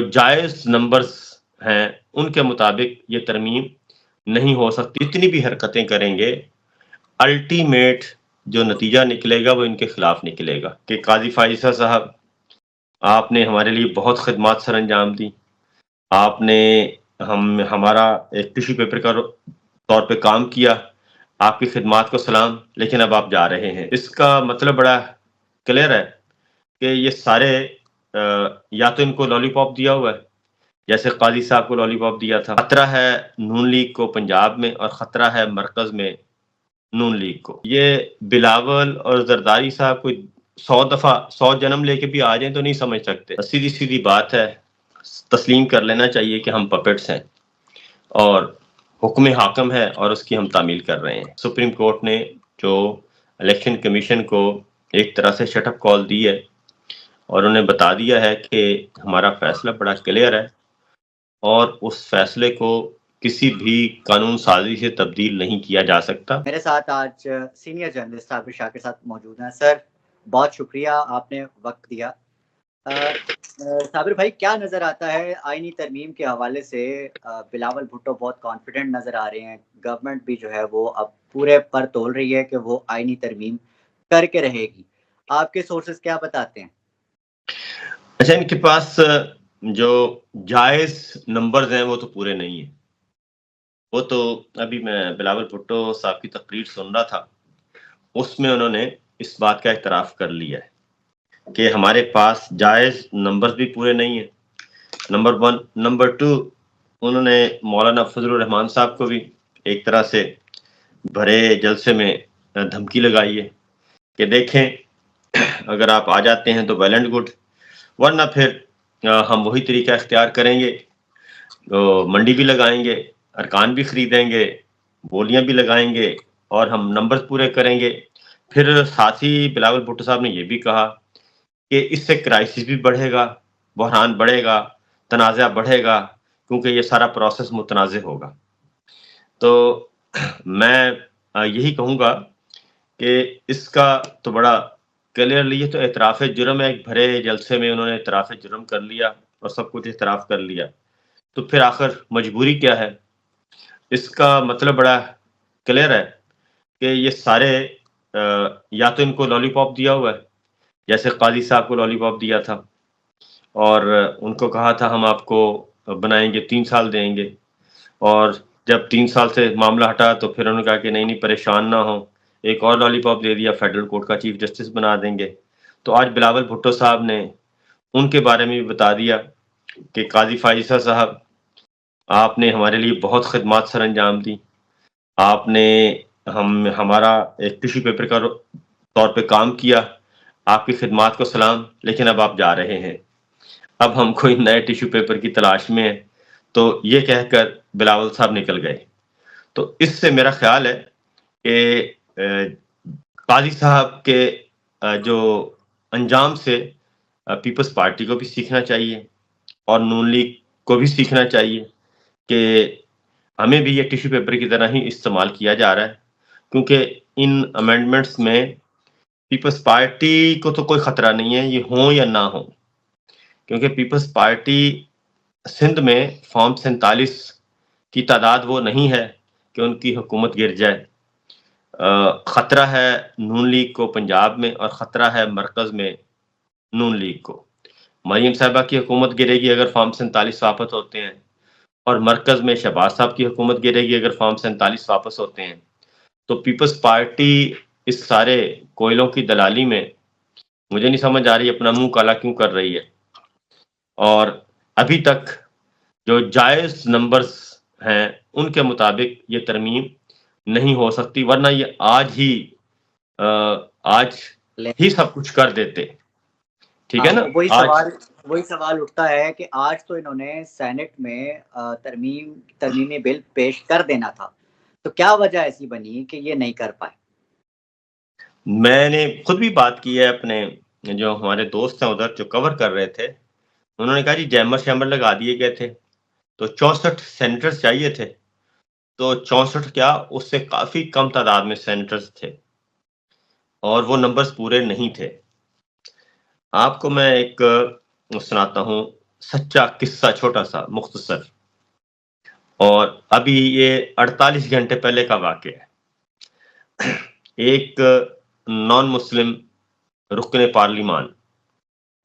جو جائز نمبرز ہیں ان کے مطابق یہ ترمیم نہیں ہو سکتی. جتنی بھی حرکتیں کریں گے الٹیمیٹ جو نتیجہ نکلے گا وہ ان کے خلاف نکلے گا. کہ قاضی فائزہ صاحب آپ نے ہمارے لیے بہت خدمات سر انجام دی، آپ نے ہمارا ایک ٹیشو پیپر کا طور پہ کام کیا، آپ کی خدمات کو سلام، لیکن اب آپ جا رہے ہیں. اس کا مطلب بڑا کلیئر ہے کہ یہ سارے یا تو ان کو لالی پاپ دیا ہوا ہے جیسے قاضی صاحب کو لالی پاپ دیا تھا. خطرہ ہے نون لیگ کو پنجاب میں اور خطرہ ہے مرکز میں نون لیگ کو. یہ بلاول اور زرداری صاحب کوئی 100 دفعہ 100 جنم لے کے بھی آ جائیں تو نہیں سمجھ سکتے. سیدھی سیدھی بات ہے، تسلیم کر لینا چاہیے کہ ہم پپٹس ہیں اور حکم حاکم ہے اور اس کی ہم تعمیل کر رہے ہیں. سپریم کورٹ نے جو الیکشن کمیشن کو ایک طرح سے شٹ اپ کال دی ہے اور انہیں بتا دیا ہے کہ ہمارا فیصلہ بڑا کلیئر ہے اور اس فیصلے کو کسی بھی قانون سازی سے تبدیل نہیں کیا جا سکتا. میرے ساتھ آج سینئر جرنلسٹ صابر شاہ کے ساتھ موجود ہیں. سر بہت شکریہ، آپ نے وقت دیا. صابر بھائی، کیا نظر آتا ہے آئینی ترمیم کے حوالے سے؟ بلاول بھٹو بہت کانفیڈنٹ نظر آ رہے ہیں، گورنمنٹ بھی جو ہے وہ اب پورے پر تول رہی ہے کہ وہ آئینی ترمیم کر کے رہے گی. آپ کے سورسز کیا بتاتے ہیں؟ اچھا، ان کے پاس جو جائز نمبرز ہیں وہ تو پورے نہیں ہیں. وہ تو ابھی میں بلاول بھٹو صاحب کی تقریر سن رہا تھا، اس میں انہوں نے اس بات کا اعتراف کر لیا ہے کہ ہمارے پاس جائز نمبرز بھی پورے نہیں ہیں. نمبر 1. نمبر 2، انہوں نے مولانا فضل الرحمان صاحب کو بھی ایک طرح سے بھرے جلسے میں دھمکی لگائی ہے کہ دیکھیں اگر آپ آ جاتے ہیں تو ویل اینڈ گڈ، ورنہ پھر ہم وہی طریقہ اختیار کریں گے، منڈی بھی لگائیں گے، ارکان بھی خریدیں گے، بولیاں بھی لگائیں گے اور ہم نمبرز پورے کریں گے. پھر ساتھ ہی بلاول بھٹو صاحب نے یہ بھی کہا کہ اس سے کرائسس بھی بڑھے گا، بحران بڑھے گا، تنازع بڑھے گا، کیونکہ یہ سارا پروسیس متنازع ہوگا. تو میں یہی کہوں گا کہ اس کا تو بڑا کلیئرلی یہ تو اعتراف جرم ہے. ایک بھرے جلسے میں انہوں نے اعتراف جرم کر لیا اور سب کچھ اعتراف کر لیا، تو پھر آخر مجبوری کیا ہے؟ اس کا مطلب بڑا کلیئر ہے کہ یہ سارے یا تو ان کو لالی پاپ دیا ہوا ہے جیسے قاضی صاحب کو لالی پاپ دیا تھا اور ان کو کہا تھا ہم آپ کو بنائیں گے 3 سال دیں گے، اور جب 3 سال سے معاملہ ہٹا تو پھر انہوں نے کہا کہ نہیں پریشان نہ ہو، ایک اور لالی پاپ دے دیا، فیڈرل کورٹ کا چیف جسٹس بنا دیں گے. تو آج بلاول بھٹو صاحب نے ان کے بارے میں بھی بتا دیا کہ قاضی فائزہ صاحب آپ نے ہمارے لیے بہت خدمات سر انجام دی، آپ نے ہمارا ایک ٹیشو پیپر کا طور پہ کام کیا، آپ کی خدمات کو سلام، لیکن اب آپ جا رہے ہیں، اب ہم کوئی نئے ٹیشو پیپر کی تلاش میں ہیں. تو یہ کہہ کر بلاول صاحب نکل گئے. تو اس سے میرا خیال ہے کہ قاضی صاحب کے جو انجام سے پیپلز پارٹی کو بھی سیکھنا چاہیے اور نون لیگ کو بھی سیکھنا چاہیے کہ ہمیں بھی یہ ٹیشو پیپر کی طرح ہی استعمال کیا جا رہا ہے، کیونکہ ان امینڈمنٹس میں پیپلز پارٹی کو تو کوئی خطرہ نہیں ہے، یہ ہوں یا نہ ہوں، کیونکہ پیپلز پارٹی سندھ میں فارم 47 کی تعداد وہ نہیں ہے کہ ان کی حکومت گر جائے. خطرہ ہے نون لیگ کو پنجاب میں اور خطرہ ہے مرکز میں نون لیگ کو. مریم صاحبہ کی حکومت گرے گی اگر فارم 47 واپس ہوتے ہیں، اور مرکز میں شہباز صاحب کی حکومت گرے گی اگر فارم 47 واپس ہوتے ہیں. تو پیپلز پارٹی اس سارے کوئلوں کی دلالی میں مجھے نہیں سمجھ آ رہی اپنا منہ کالا کیوں کر رہی ہے. اور ابھی تک جو جائز نمبرز ہیں ان کے مطابق یہ ترمیم نہیں ہو سکتی، ورنہ یہ آج ہی سب کچھ کر دیتے. ٹھیک ہے نا؟ وہی سوال اٹھتا ہے کہ آج تو انہوں نے سینٹ میں ترمیمی بل پیش کر دینا تھا، تو کیا وجہ ایسی بنی کہ یہ نہیں کر پائے؟ میں نے خود بھی بات کی ہے، اپنے جو ہمارے دوست ہیں ادھر جو کور کر رہے تھے انہوں نے کہا جی جیمر شیمر لگا دیے گئے تھے، تو 64 سینیٹرز چاہیے تھے، تو 64 کیا اس سے کافی کم تعداد میں سینیٹرز تھے اور وہ نمبرز پورے نہیں تھے. آپ کو میں ایک سناتا ہوں سچا قصہ چھوٹا سا مختصر، اور ابھی یہ 48 گھنٹے پہلے کا واقعہ ہے۔ ایک نان مسلم رکن پارلیمان،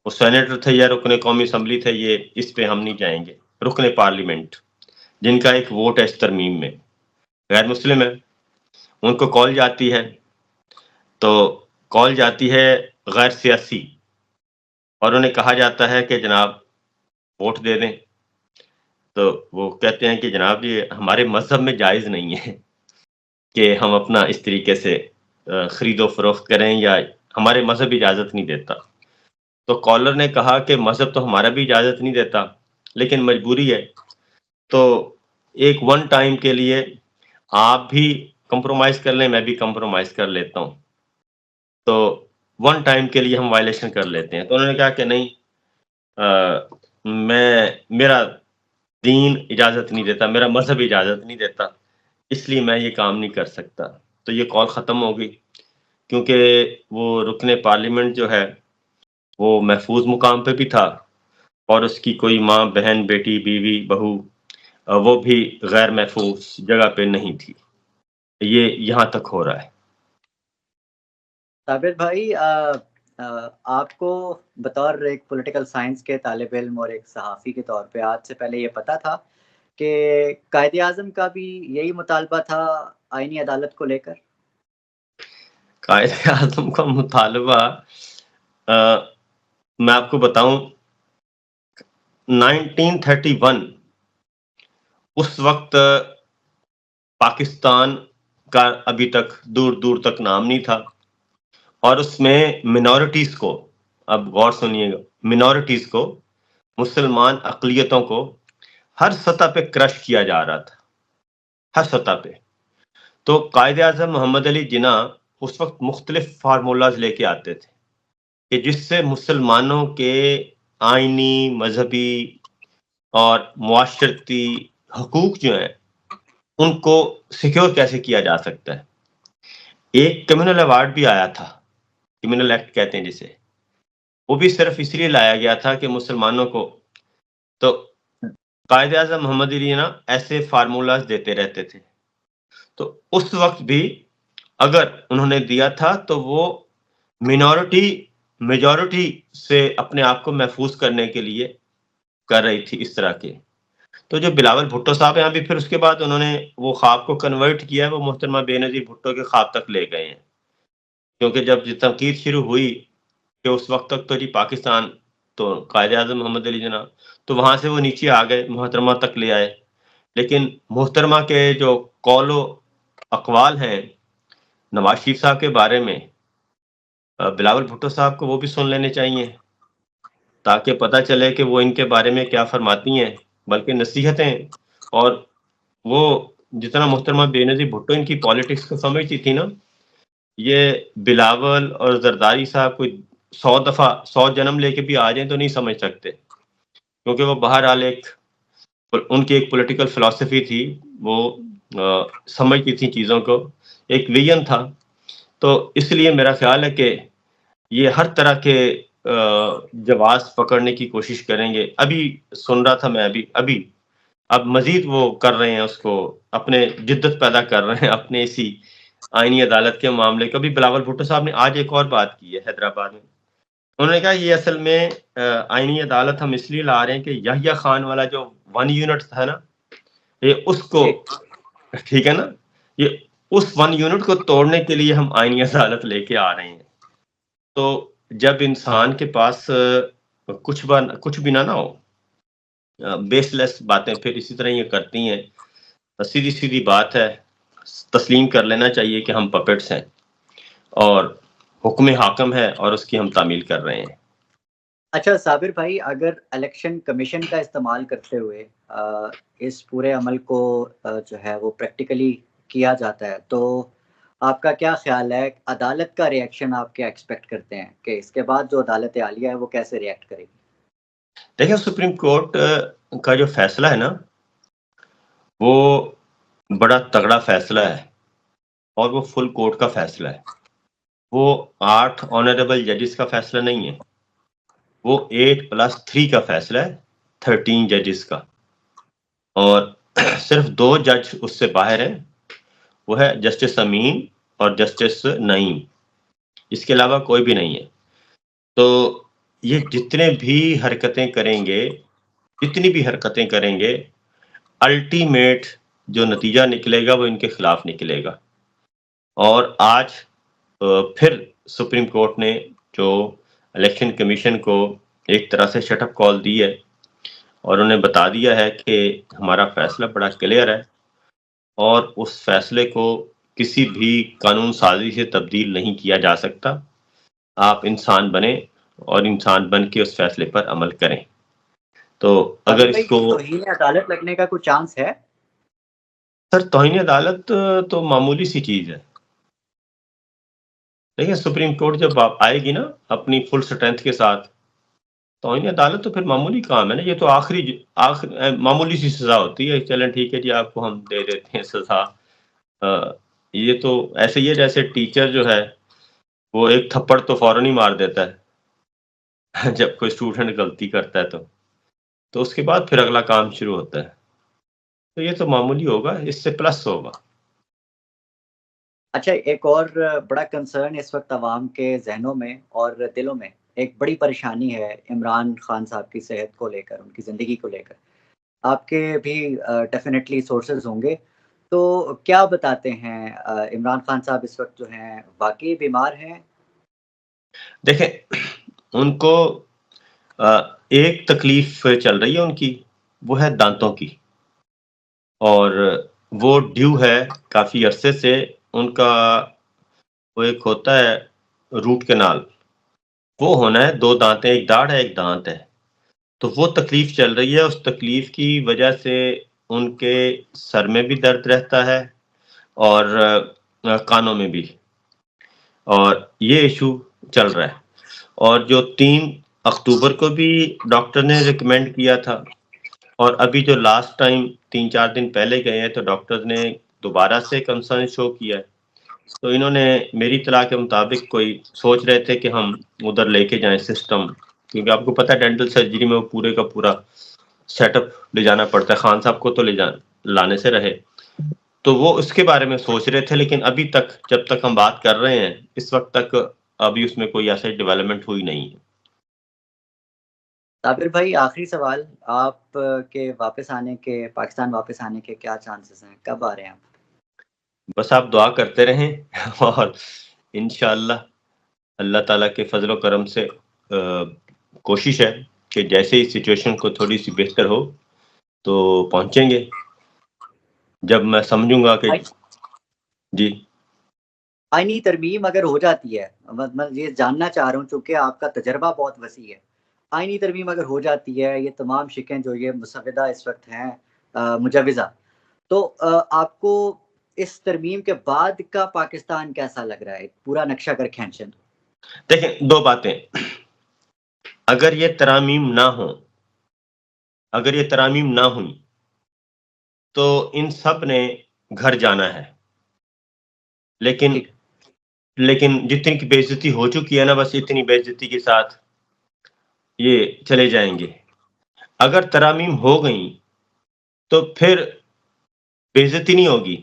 وہ سینیٹر تھے یا رکن قومی اسمبلی تھے، یہ اس پہ ہم نہیں جائیں گے، رکن پارلیمنٹ جن کا ایک ووٹ ہے اس ترمیم میں، غیر مسلم ہے، ان کو کال جاتی ہے، تو کال جاتی ہے غیر سیاسی، اور انہیں کہا جاتا ہے کہ جناب ووٹ دے دیں، تو وہ کہتے ہیں کہ جناب یہ ہمارے مذہب میں جائز نہیں ہے کہ ہم اپنا اس طریقے سے خرید و فروخت کریں، یا ہمارے مذہب اجازت نہیں دیتا۔ تو کالر نے کہا کہ مذہب تو ہمارا بھی اجازت نہیں دیتا، لیکن مجبوری ہے، تو ایک ون ٹائم کے لیے آپ بھی کمپرومائز کر لیں، میں بھی کمپرومائز کر لیتا ہوں، تو ون ٹائم کے لیے ہم وائلیشن کر لیتے ہیں۔ تو انہوں نے کہا کہ نہیں، میرا دین اجازت نہیں دیتا، میرا مذہب اجازت نہیں دیتا، اس لیے میں یہ کام نہیں کر سکتا۔ تو یہ کال ختم ہو گئی، کیونکہ وہ رکن پارلیمنٹ جو ہے وہ محفوظ مقام پہ بھی تھا، اور اس کی کوئی ماں، بہن، بیٹی، بیوی، بہو وہ بھی غیر محفوظ جگہ پہ نہیں تھی۔ یہ یہاں تک ہو رہا ہے۔ صابر بھائی، آپ کو بطور ایک پولیٹیکل سائنس کے طالب علم اور ایک صحافی کے طور پہ آج سے پہلے یہ پتا تھا کہ قائد اعظم کا بھی یہی مطالبہ تھا آئینی عدالت کو لے کر؟ قائد اعظم کا مطالبہ میں آپ کو بتاؤں، 1931 اس وقت پاکستان کا ابھی تک دور دور تک نام نہیں تھا، اور اس میں منورٹیز کو، اب غور سنیے گا، منورٹیز کو، مسلمان اقلیتوں کو ہر سطح پہ کرش کیا جا رہا تھا، ہر سطح پہ۔ تو قائد اعظم محمد علی جناح اس وقت مختلف فارمولاز لے کے آتے تھے کہ جس سے مسلمانوں کے آئینی، مذہبی اور معاشرتی حقوق جو ہیں ان کو سیکیور کیسے کیا جا سکتا ہے۔ ایک کمیونل ایوارڈ بھی آیا تھا، کمیونل ایکٹ کہتے ہیں جسے، وہ بھی صرف اس لیے لایا گیا تھا کہ مسلمانوں کو، تو قائد اعظم محمد علی جناح ایسے فارمولاز دیتے رہتے تھے، تو اس وقت بھی اگر انہوں نے دیا تھا تو وہ مینورٹی میجورٹی سے اپنے آپ کو محفوظ کرنے کے لیے کر رہی تھی اس طرح کے۔ تو جو بلاول بھٹو صاحب ہیں ابھی پھر اس کے بعد انہوں نے وہ خواب کو کنورٹ کیا ہے، وہ محترمہ بے نظیر بھٹو کے خواب تک لے گئے ہیں، کیونکہ جب یہ تنقید شروع ہوئی کہ اس وقت تک تو جی پاکستان تو قائد اعظم محمد علی جناح، تو وہاں سے وہ نیچے آ گئے، محترمہ تک لے آئے، لیکن محترمہ کے جو قول و اقوال ہیں نواز شریف صاحب کے بارے میں، بلاول بھٹو صاحب کو وہ بھی سن لینے چاہیے تاکہ پتہ چلے کہ وہ ان کے بارے میں کیا فرماتی ہیں، بلکہ نصیحتیں، اور وہ جتنا محترمہ بے نظیر بھٹو ان کی پالیٹکس کو سمجھتی تھی نا، یہ بلاول اور زرداری صاحب کوئی 100 دفعہ 100 جنم لے کے بھی آ جائیں تو نہیں سمجھ سکتے، کیونکہ وہ بہرحال ان کی ایک پولیٹیکل فلسفی تھی، وہ سمجھتی تھی چیزوں کو، ایک ویژن تھا۔ تو اس لیے میرا خیال ہے کہ یہ ہر طرح کے جواز پکڑنے کی کوشش کریں گے۔ ابھی سن رہا تھا میں ابھی اب مزید وہ کر رہے ہیں، اس کو اپنے جدت پیدا کر رہے ہیں اپنے اسی آئینی عدالت کے معاملے کو۔ بھی بلاول بھٹو صاحب نے آج ایک اور بات کی ہے حیدرآباد میں، انہوں نے کہا یہ اصل میں آئینی عدالت ہم اس لیے لا رہے ہیں کہ یحییٰ خان والا جو 1 یونٹ تھا نا، یہ اس کو، ٹھیک ہے نا، یہ اس 1 یونٹ کو توڑنے کے لیے ہم آئینی عدالت لے کے آ رہے ہیں۔ تو جب انسان کے پاس کچھ بھی نہ ہو، بیس لیس باتیں پھر اسی طرح یہ کرتی ہیں، سیدھی سیدھی بات ہے، تسلیم کر لینا چاہیے کہ ہم پپٹس ہیں اور حکم حاکم ہے اور اس کی ہم تعمیل کر رہے ہیں۔ اچھا صابر بھائی، اگر الیکشن کمیشن کا استعمال کرتے ہوئے اس پورے عمل کو جو ہے وہ پریکٹیکلی کیا جاتا ہے تو آپ کا کیا خیال ہے، عدالت کا ریئیکشن آپ کیا ایکسپیکٹ کرتے ہیں کہ اس کے بعد جو عدالت عالیہ ہے وہ کیسے ریئیکٹ کرے گی؟ دیکھیں، سپریم کورٹ کا جو فیصلہ ہے نا، وہ بڑا تگڑا فیصلہ ہے، اور وہ فل کورٹ کا فیصلہ ہے، وہ 8 آنریبل ججز کا فیصلہ نہیں ہے، وہ 8+3 کا فیصلہ ہے، 13 ججز کا، اور صرف 2 جج اس سے باہر ہیں، وہ ہے جسٹس امین اور جسٹس نعیم، اس کے علاوہ کوئی بھی نہیں ہے۔ تو یہ جتنے بھی حرکتیں کریں گے، جتنی بھی حرکتیں کریں گے، الٹیمیٹ جو نتیجہ نکلے گا وہ ان کے خلاف نکلے گا۔ اور آج پھر سپریم کورٹ نے جو الیکشن کمیشن کو ایک طرح سے شٹ اپ کال دی ہے، اور انہیں بتا دیا ہے کہ ہمارا فیصلہ بڑا کلیئر ہے، اور اس فیصلے کو کسی بھی قانون سازی سے تبدیل نہیں کیا جا سکتا۔ آپ انسان بنیں اور انسان بن کے اس فیصلے پر عمل کریں۔ تو اگر اس کو توہین عدالت لگنے کا کوئی چانس ہے؟ سر، توہین عدالت تو معمولی سی چیز ہے۔ دیکھیں، سپریم کورٹ جب آئے گی نا اپنی فل اسٹرینتھ کے ساتھ، توہین عدالت تو پھر معمولی کام ہے نا، یہ تو آخری معمولی سی سزا ہوتی ہے، چلیں ٹھیک ہے جی آپ کو ہم دے دیتے ہیں سزا۔ یہ تو ایسے ہی ہے جیسے ٹیچر جو ہے وہ ایک تھپڑ تو فوراً ہی مار دیتا ہے جب کوئی اسٹوڈنٹ غلطی کرتا ہے تو اس کے بعد پھر اگلا کام شروع ہوتا ہے۔ تو یہ تو معمولی ہوگا، اس سے پلس ہوگا۔ اچھا، ایک اور بڑا کنسرن اس وقت عوام کے ذہنوں میں اور دلوں میں ایک بڑی پریشانی ہے عمران خان صاحب کی صحت کو لے کر، ان کی زندگی کو لے کر۔ آپ کے بھی ڈیفینیٹلی سورسز ہوں گے، تو کیا بتاتے ہیں عمران خان صاحب اس وقت جو ہیں واقعی بیمار ہیں؟ دیکھیں، ان کو ایک تکلیف چل رہی ہے ان کی، وہ ہے دانتوں کی، اور وہ ڈیو ہے کافی عرصے سے۔ ان کا وہ ایک ہوتا ہے روٹ کنال، وہ ہونا ہے، 2 دانتیں، ایک داڑھ ہے ایک دانت ہے، تو وہ تکلیف چل رہی ہے۔ اس تکلیف کی وجہ سے ان کے سر میں بھی درد رہتا ہے اور کانوں میں بھی، اور یہ ایشو چل رہا ہے۔ اور جو 3 اکتوبر کو بھی ڈاکٹر نے ریکمینڈ کیا تھا، اور ابھی جو لاسٹ ٹائم 3-4 دن پہلے گئے ہیں تو ڈاکٹر نے دوبارہ سے کنسرن شو کیا ہے۔ تو انہوں نے میری اطلاع کے مطابق کوئی سوچ رہے تھے کہ ہم ادھر لے کے جائیں سسٹم، کیونکہ آپ کو پتہ ہے ڈینٹل سرجری میں وہ پورے کا پورا سیٹ اپ لے جانا پڑتا ہے، خان صاحب کو تو لانے سے رہے، تو وہ اس کے بارے میں سوچ رہے تھے۔ لیکن ابھی تک جب تک ہم بات کر رہے ہیں اس وقت تک ابھی اس میں کوئی ایسے ڈیولپمنٹ ہوئی نہیں ہے۔ صابر بھائی، آخری سوال، آپ کے واپس آنے کے، پاکستان واپس آنے کے کیا چانسز ہیں؟ کب آ رہے ہیں آپ؟ بس آپ دعا کرتے رہیں اور انشاءاللہ اللہ تعالیٰ کے فضل و کرم سے کوشش ہے کہ جیسے ہی سچویشن کو تھوڑی سی بہتر ہو تو پہنچیں گے، جب میں سمجھوں گا کہ جی۔ آئینی ترمیم اگر ہو جاتی ہے، میں یہ جاننا چاہ رہا ہوں چونکہ آپ کا تجربہ بہت وسیع ہے، آئینی ترمیم اگر ہو جاتی ہے، یہ تمام شقیں جو یہ مسودہ اس وقت ہیں مجوزہ، تو آپ کو اس ترمیم کے بعد کا پاکستان کیسا لگ رہا ہے؟ پورا نقشہ اگر کھینچیں تو دیکھیں، 2 باتیں، اگر یہ ترامیم نہ ہوں، اگر یہ ترامیم نہ ہوئی تو ان سب نے گھر جانا ہے، لیکن جتنی کی بے عزتی ہو چکی ہے نا، بس اتنی بے عزتی کے ساتھ یہ چلے جائیں گے۔ اگر ترامیم ہو گئیں تو پھر بے عزتی نہیں ہوگی،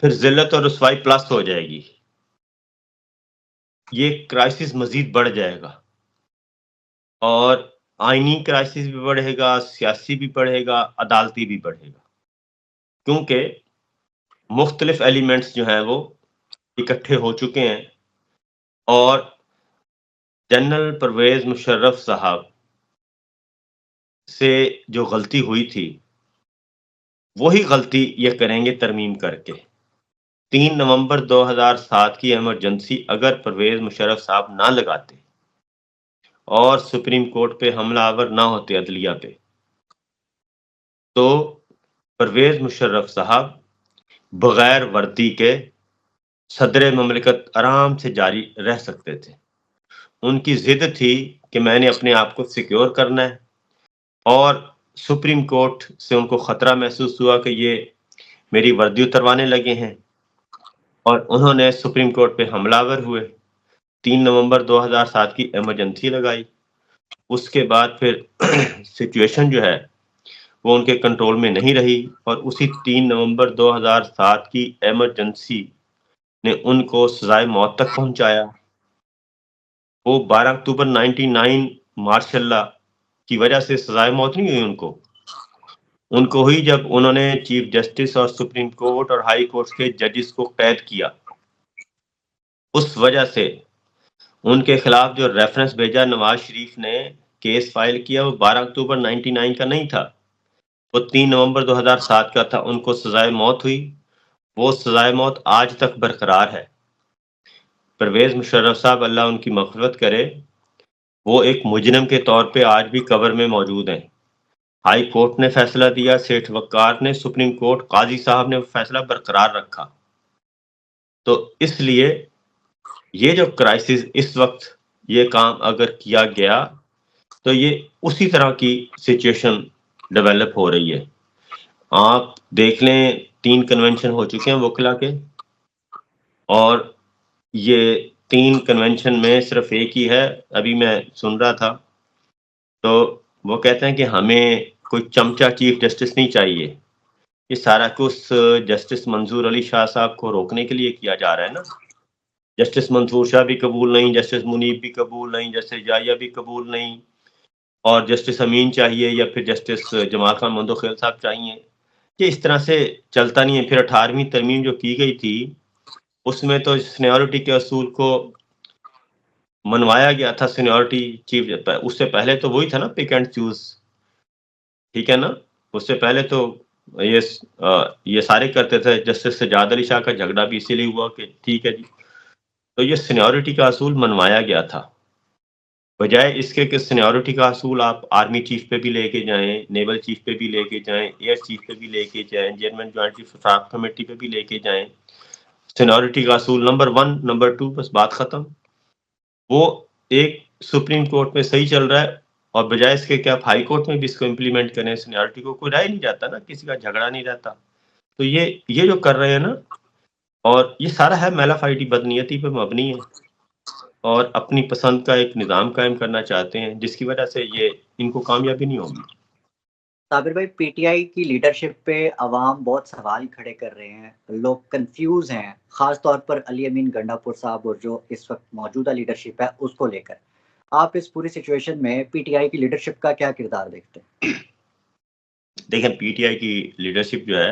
پھر ذلت اور رسوائی پلس ہو جائے گی، یہ کرائسس مزید بڑھ جائے گا، اور آئینی کرائسس بھی بڑھے گا، سیاسی بھی بڑھے گا، عدالتی بھی بڑھے گا، کیونکہ مختلف ایلیمنٹس جو ہیں وہ اکٹھے ہو چکے ہیں، اور جنرل پرویز مشرف صاحب سے جو غلطی ہوئی تھی وہی غلطی یہ کریں گے ترمیم کر کے۔ 3 نومبر 2007 کی ایمرجنسی اگر پرویز مشرف صاحب نہ لگاتے اور سپریم کورٹ پہ حملہ آور نہ ہوتے عدلیہ پہ، تو پرویز مشرف صاحب بغیر وردی کے صدر مملکت آرام سے جاری رہ سکتے تھے۔ ان کی ضد تھی کہ میں نے اپنے آپ کو سیکیور کرنا ہے، اور سپریم کورٹ سے ان کو خطرہ محسوس ہوا کہ یہ میری وردی اتروانے لگے ہیں، اور انہوں نے سپریم کورٹ پہ حملہ آور ہوئے، 3 نومبر 2007 کی ایمرجنسی لگائی، اس کے بعد پھر سچویشن جو ہے وہ ان کے کنٹرول میں نہیں رہی اور اسی 3 نومبر 2007 کی ایمرجنسی نے ان کو سزائے موت تک پہنچایا. وہ 12 اکتوبر 99 ماشاء اللہ کی وجہ سے سزائے موت نہیں ہوئی ان کو ہوئی جب انہوں نے چیف جسٹس اور سپریم کورٹ اور ہائی کورٹ کے ججز کو قید کیا. اس وجہ سے ان کے خلاف جو ریفرنس بھیجا نواز شریف نے کیس فائل کیا وہ 12 اکتوبر 99 کا نہیں تھا, وہ 3 نومبر 2007 کا تھا. ان کو سزائے موت ہوئی, وہ سزائے موت آج تک برقرار ہے. پرویز مشرف صاحب اللہ ان کی مغفرت کرے, وہ ایک مجرم کے طور پہ آج بھی قبر میں موجود ہیں. ہائی کورٹ نے فیصلہ دیا, سیٹھ وقار نے, سپریم کورٹ قاضی صاحب نے فیصلہ برقرار رکھا. تو اس لیے یہ جو کرائسس اس وقت یہ کام اگر کیا گیا تو یہ اسی طرح کی سچویشن ڈیولپ ہو رہی ہے. آپ دیکھ لیں 3 کنونشن ہو چکے ہیں وکلا کے, اور یہ 3 کنونشن میں صرف ایک ہی ہے. ابھی میں سن رہا تھا تو وہ کہتے ہیں کہ ہمیں کوئی چمچہ چیف جسٹس نہیں چاہیے, یہ سارا کچھ جسٹس منظور علی شاہ صاحب کو روکنے کے لیے کیا جا رہا ہے نا. جسٹس منصور شاہ بھی قبول نہیں, جسٹس منیب بھی قبول نہیں, جسٹس جائیہ بھی قبول نہیں, اور جسٹس امین چاہیے یا پھر جسٹس جمال خان مندوخیل صاحب چاہیے. کہ اس طرح سے چلتا نہیں ہے. پھر 18ویں ترمیم جو کی گئی تھی اس میں تو سینیورٹی کے اصول کو منوایا گیا تھا. سینیورٹی چیف, اس سے پہلے تو وہی تھا نا, پک اینڈ چوز, ٹھیک ہے نا. اس سے پہلے تو یہ سارے کرتے تھے. جسٹس سجاد علی شاہ کا جھگڑا بھی اسی لیے ہوا کہ ٹھیک ہے جی, تو یہ سینیورٹی کا اصول منوایا گیا تھا. بجائے اس کے کہ سینیورٹی کا اصول آپ آرمی چیف پہ بھی لے کے جائیں, نیول چیف پہ بھی لے کے جائیں, ایئر چیف پہ بھی لے کے جائیں, chairman joint chief of committee پہ بھی لے کے جائیں, سینیورٹی کا اصول نمبر 1 نمبر 2 بس بات ختم. وہ ایک سپریم کورٹ میں صحیح چل رہا ہے, اور بجائے اس کے کہ آپ ہائی کورٹ میں بھی اس کو امپلیمنٹ کریں سینیورٹی کو, کوئی رائے نہیں جاتا نا, کسی کا جھگڑا نہیں رہتا. تو یہ جو کر رہے ہیں نا, اور یہ سارا ہے میلا فائٹی بدنیتی پہ مبنی ہے, اور اپنی پسند کا ایک نظام قائم کرنا چاہتے ہیں جس کی وجہ سے یہ ان کو کامیابی نہیں ہوگی. صابر بھائی, پی ٹی آئی کی لیڈرشپ پہ عوام بہت سوال کھڑے کر رہے ہیں, لوگ کنفیوز ہیں, خاص طور پر علی امین گنڈا پور صاحب اور جو اس وقت موجودہ لیڈرشپ ہے اس کو لے کر. آپ اس پوری سچویشن میں پی ٹی آئی کی لیڈرشپ کا کیا کردار دیکھتے ہیں؟ دیکھیں, پی ٹی آئی کی لیڈرشپ جو ہے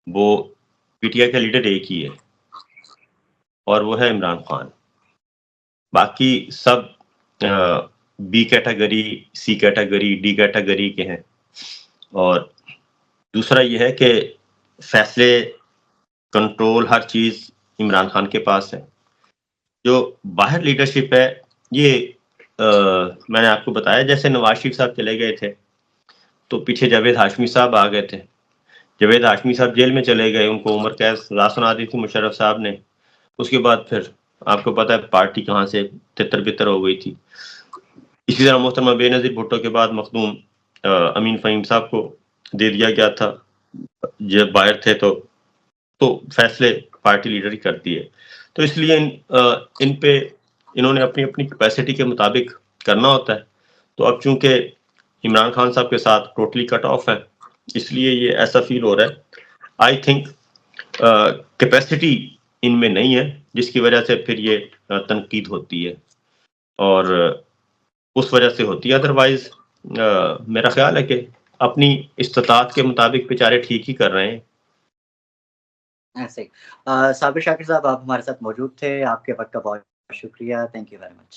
وہ پی ٹی آئی کا لیڈر ایک ہی ہے, اور وہ ہے عمران خان. باقی سب be category, C category, D category کے ہیں. اور دوسرا یہ ہے کہ فیصلے, کنٹرول, ہر چیز عمران خان کے پاس ہے. جو باہر لیڈرشپ ہے یہ میں نے آپ کو بتایا, جیسے نواز شریف صاحب چلے گئے تھے تو پیچھے جاوید ہاشمی صاحب آ گئے تھے. جاوید ہاشمی صاحب جیل میں چلے گئے, ان کو عمر قید سزا سنا دی تھی مشرف صاحب نے. اس کے بعد پھر آپ کو پتا ہے پارٹی کہاں سے تتر بتر ہو گئی تھی. اسی طرح محترمہ بے نظیر بھٹو کے بعد مخدوم امین فہیم صاحب کو دے دیا گیا تھا. جب باہر تھے تو فیصلے پارٹی لیڈر ہی کرتی ہے. تو اس لیے ان پہ انہوں نے اپنی اپنی کیپیسٹی کے مطابق کرنا ہوتا ہے. تو اب چونکہ عمران خان صاحب کے ساتھ ٹوٹلی کٹ آف ہے, اس لیے یہ ایسا فیل ہو رہا ہے. آئی تھنک کیپیسٹی ان میں نہیں ہے, جس کی وجہ سے پھر یہ تنقید ہوتی ہے, اور اس وجہ سے ہوتی ہے. ادروائز میرا خیال ہے کہ اپنی استطاعت کے مطابق بیچارے ٹھیک ہی کر رہے ہیں. ایسے صابر شاکر صاحب, آپ ہمارے ساتھ موجود تھے, آپ کے وقت کا بہت شکریہ. Thank you very much.